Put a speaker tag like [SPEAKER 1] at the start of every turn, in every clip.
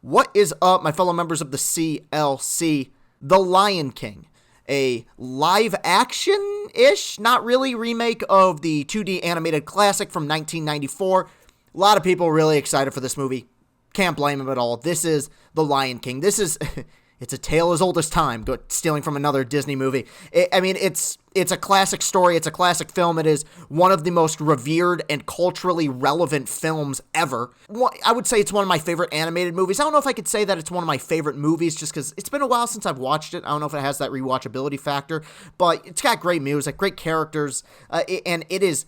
[SPEAKER 1] What is up, my fellow members of the CLC? The Lion King, a live-action-ish, not really, remake of the 2D animated classic from 1994. A lot of people really excited for this movie. Can't blame them at all. This is The Lion King. This is... It's a tale as old as time, stealing from another Disney movie. It's a classic story. It's a classic film. It is one of the most revered and culturally relevant films ever. I would say it's one of my favorite animated movies. I don't know if I could say that it's one of my favorite movies just because it's been a while since I've watched it. I don't know if it has that rewatchability factor, but it's got great music, great characters, and it is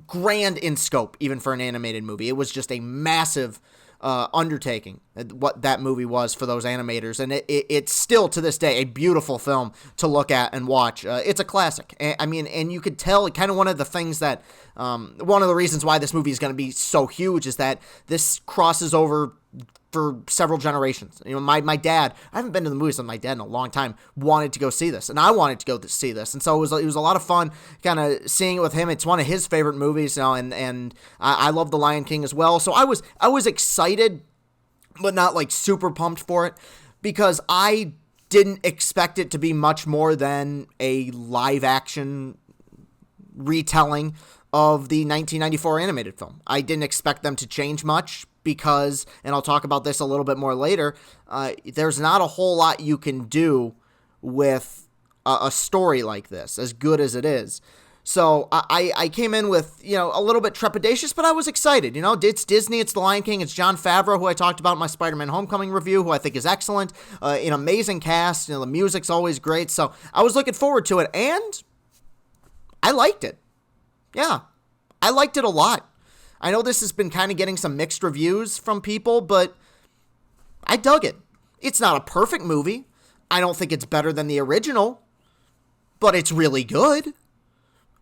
[SPEAKER 1] grand in scope, even for an animated movie. It was just a massive undertaking, what that movie was for those animators, and it's still to this day a beautiful film to look at and watch. It's a classic. And you could tell kind of one of the things that one of the reasons why this movie is going to be so huge is that this crosses over for several generations. You know, my dad, I haven't been to the movies with my dad in a long time, wanted to go see this, and I wanted to go see this, and so it was a lot of fun kind of seeing it with him. It's one of his favorite movies, you know, and I love The Lion King as well, so I was excited, but not like super pumped for it, because I didn't expect it to be much more than a live action retelling of the 1994 animated film. I didn't expect them to change much, because, and I'll talk about this a little bit more later, there's not a whole lot you can do with a story like this, as good as it is. So I came in with, you know, a little bit trepidatious, but I was excited. You know, it's Disney, it's The Lion King, it's Jon Favreau, who I talked about in my Spider-Man Homecoming review, who I think is excellent, an amazing cast, you know, the music's always great, so I was looking forward to it, and I liked it. Yeah, I liked it a lot. I know this has been kind of getting some mixed reviews from people, but I dug it. It's not a perfect movie. I don't think it's better than the original, but it's really good.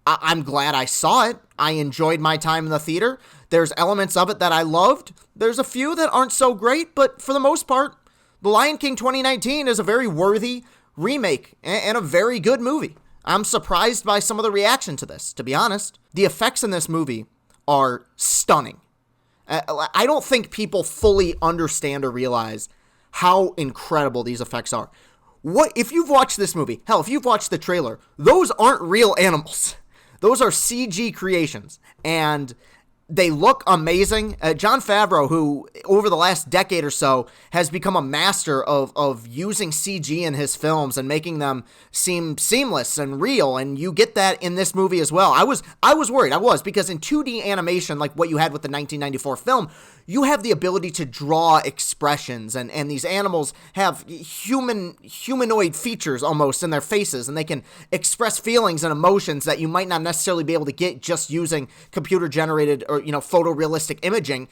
[SPEAKER 1] I'm glad I saw it. I enjoyed my time in the theater. There's elements of it that I loved. There's a few that aren't so great, but for the most part, The Lion King 2019 is a very worthy remake and a very good movie. I'm surprised by some of the reaction to this, to be honest. The effects in this movie are stunning. I don't think people fully understand or realize how incredible these effects are. What if you've watched this movie? Hell, if you've watched the trailer, those aren't real animals. Those are CG creations, and they look amazing. Jon Favreau, who over the last decade or so has become a master of using CG in his films and making them seem seamless and real, and you get that in this movie as well. I was worried, because in 2D animation, like what you had with the 1994 film, you have the ability to draw expressions, and these animals have humanoid features almost in their faces, and they can express feelings and emotions that you might not necessarily be able to get just using computer-generated or, you know, photorealistic imaging.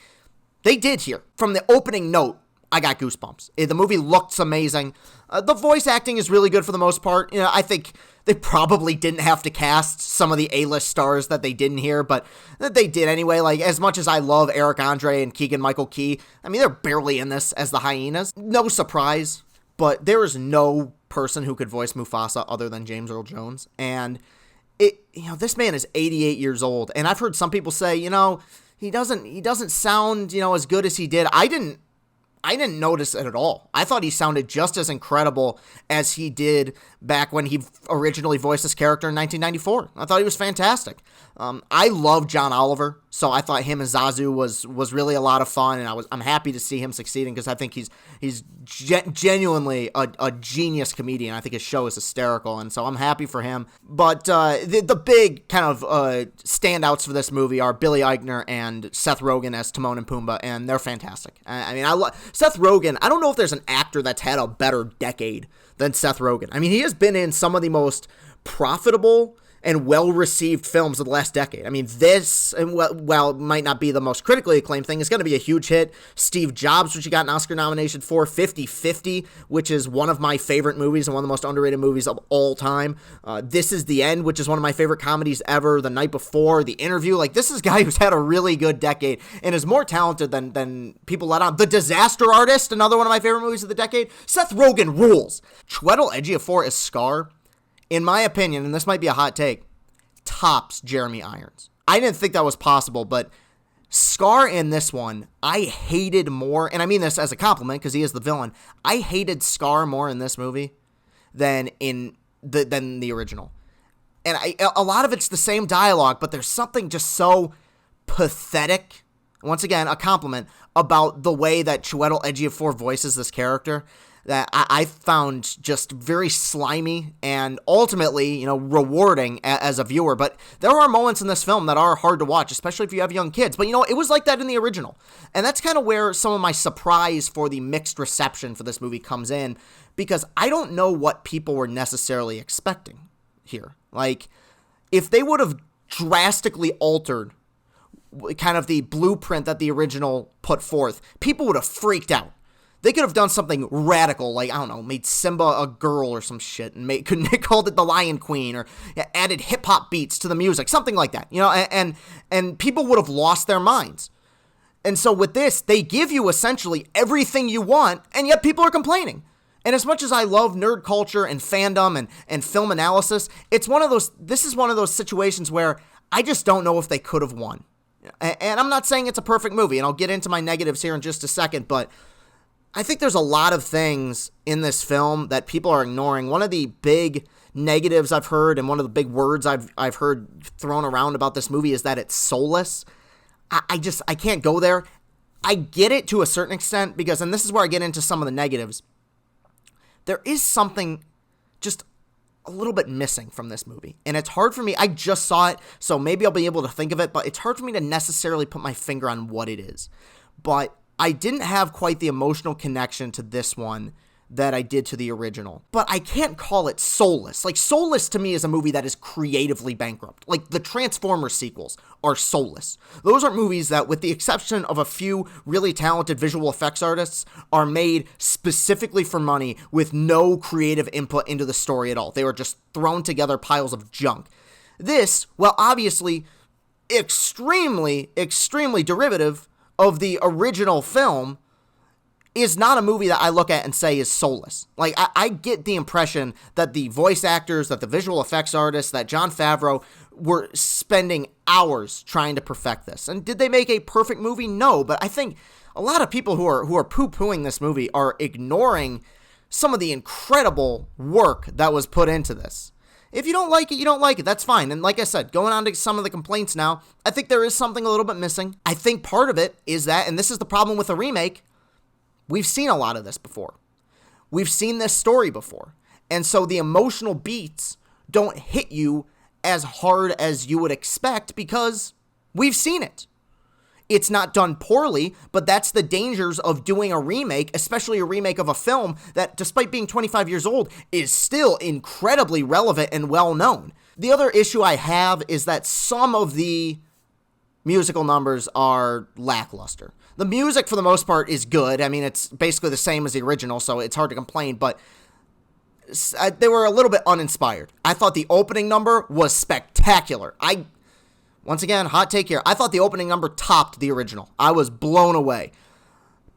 [SPEAKER 1] They did here. From the opening note, I got goosebumps. The movie looks amazing. The voice acting is really good for the most part. You know, I think they probably didn't have to cast some of the A-list stars that they didn't here, but they did anyway. Like, as much as I love Eric Andre and Keegan-Michael Key, I mean, they're barely in this as the hyenas. No surprise, but there is no person who could voice Mufasa other than James Earl Jones. And this man is 88 years old, and I've heard some people say, you know, he doesn't sound, you know, as good as he did. I didn't notice it at all. I thought he sounded just as incredible as he did back when he originally voiced this character in 1994. I thought he was fantastic. I love John Oliver, so I thought him as Zazu was really a lot of fun, and I'm happy to see him succeeding, because I think he's genuinely a genius comedian. I think his show is hysterical, and so I'm happy for him. But the big kind of standouts for this movie are Billy Eichner and Seth Rogen as Timon and Pumbaa, and they're fantastic. I mean, Seth Rogen, I don't know if there's an actor that's had a better decade than Seth Rogen. I mean, he has been in some of the most profitable and well-received films of the last decade. I mean, this, and while it might not be the most critically acclaimed thing, it's going to be a huge hit. Steve Jobs, which he got an Oscar nomination for. 50-50, which is one of my favorite movies and one of the most underrated movies of all time. This Is the End, which is one of my favorite comedies ever. The Night Before, The Interview. Like, this is a guy who's had a really good decade and is more talented than people let on. The Disaster Artist, another one of my favorite movies of the decade. Seth Rogen rules. Chiwetel Ejiofor as Scar, in my opinion, and this might be a hot take, tops Jeremy Irons. I didn't think that was possible, but Scar in this one, I hated more, and I mean this as a compliment because he is the villain. I hated Scar more in this movie than in the original. And a lot of it's the same dialogue, but there's something just so pathetic, once again, a compliment, about the way that Chiwetel Ejiofor voices this character that I found just very slimy and ultimately, rewarding as a viewer. But there are moments in this film that are hard to watch, especially if you have young kids. But, it was like that in the original. And that's kind of where some of my surprise for the mixed reception for this movie comes in, because I don't know what people were necessarily expecting here. Like, if they would have drastically altered kind of the blueprint that the original put forth, people would have freaked out. They could have done something radical, like, I don't know, made Simba a girl or some shit, and called it the Lion Queen, or added hip-hop beats to the music, something like that, and people would have lost their minds. And so with this, they give you essentially everything you want, and yet people are complaining. And as much as I love nerd culture and fandom and film analysis, this is one of those situations where I just don't know if they could have won. And I'm not saying it's a perfect movie, and I'll get into my negatives here in just a second, but I think there's a lot of things in this film that people are ignoring. One of the big negatives I've heard, and one of the big words I've heard thrown around about this movie, is that it's soulless. I can't go there. I get it to a certain extent, because, and this is where I get into some of the negatives, there is something just a little bit missing from this movie. And it's hard for me. I just saw it, so maybe I'll be able to think of it, but it's hard for me to necessarily put my finger on what it is. But I didn't have quite the emotional connection to this one that I did to the original. But I can't call it soulless. Like, soulless to me is a movie that is creatively bankrupt. Like, the Transformers sequels are soulless. Those are movies that, with the exception of a few really talented visual effects artists, are made specifically for money with no creative input into the story at all. They were just thrown together piles of junk. This, well, obviously, extremely, extremely derivative of the original film, is not a movie that I look at and say is soulless. Like, I get the impression that the voice actors, that the visual effects artists, that Jon Favreau were spending hours trying to perfect this. And did they make a perfect movie? No, but I think a lot of people who are poo-pooing this movie are ignoring some of the incredible work that was put into this. If you don't like it, you don't like it. That's fine. And like I said, going on to some of the complaints now, I think there is something a little bit missing. I think part of it is that, and this is the problem with a remake, we've seen a lot of this before. We've seen this story before. And so the emotional beats don't hit you as hard as you would expect because we've seen it. It's not done poorly, but that's the dangers of doing a remake, especially a remake of a film that, despite being 25 years old, is still incredibly relevant and well-known. The other issue I have is that some of the musical numbers are lackluster. The music, for the most part, is good. I mean, it's basically the same as the original, so it's hard to complain, but they were a little bit uninspired. I thought the opening number was spectacular. Once again, hot take here, I thought the opening number topped the original. I was blown away.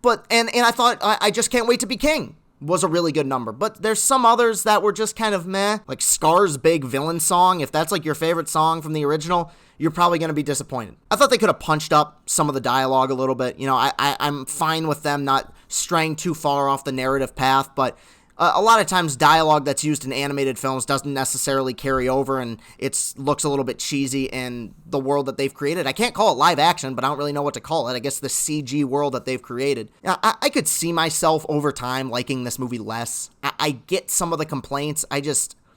[SPEAKER 1] But, and I thought, I Just Can't Wait to Be King was a really good number. But there's some others that were just kind of meh, like Scar's big villain song. If that's like your favorite song from the original, you're probably going to be disappointed. I thought they could have punched up some of the dialogue a little bit. I'm fine with them not straying too far off the narrative path, but a lot of times dialogue that's used in animated films doesn't necessarily carry over, and it looks a little bit cheesy in the world that they've created. I can't call it live action, but I don't really know what to call it. I guess the CG world that they've created. I could see myself over time liking this movie less. I get some of the complaints.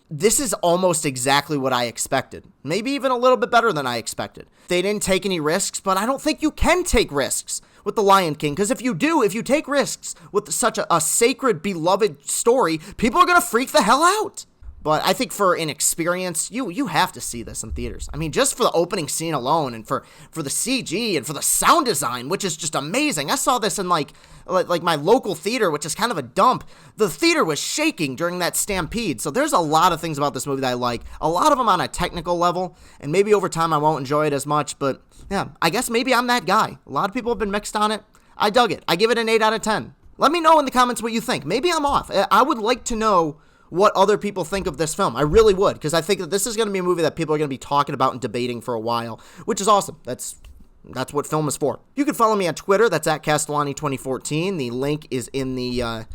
[SPEAKER 1] This is almost exactly what I expected. Maybe even a little bit better than I expected. They didn't take any risks, but I don't think you can take risks with The Lion King, because if you take risks with such a sacred, beloved story, people are going to freak the hell out. But I think for an experience, you have to see this in theaters. I mean, just for the opening scene alone, and for the CG, and for the sound design, which is just amazing. I saw this in like my local theater, which is kind of a dump. The theater was shaking during that stampede. So there's a lot of things about this movie that I like. A lot of them on a technical level, and maybe over time I won't enjoy it as much, but yeah, I guess maybe I'm that guy. A lot of people have been mixed on it. I dug it. I give it an 8 out of 10. Let me know in the comments what you think. Maybe I'm off. I would like to know what other people think of this film. I really would, because I think that this is going to be a movie that people are going to be talking about and debating for a while, which is awesome. That's That's what film is for. You can follow me on Twitter. That's at Castellani2014. The link is in the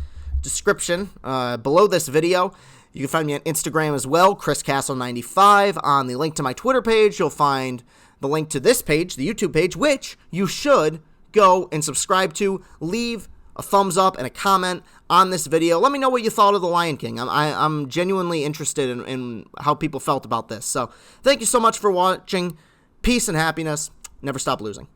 [SPEAKER 1] description below this video. You can find me on Instagram as well, ChrisCastle95. On the link to my Twitter page, you'll find the link to this page, the YouTube page, which you should go and subscribe to. Leave a thumbs up and a comment on this video. Let me know what you thought of The Lion King. I'm genuinely interested in how people felt about this. So thank you so much for watching. Peace and happiness. Never stop losing.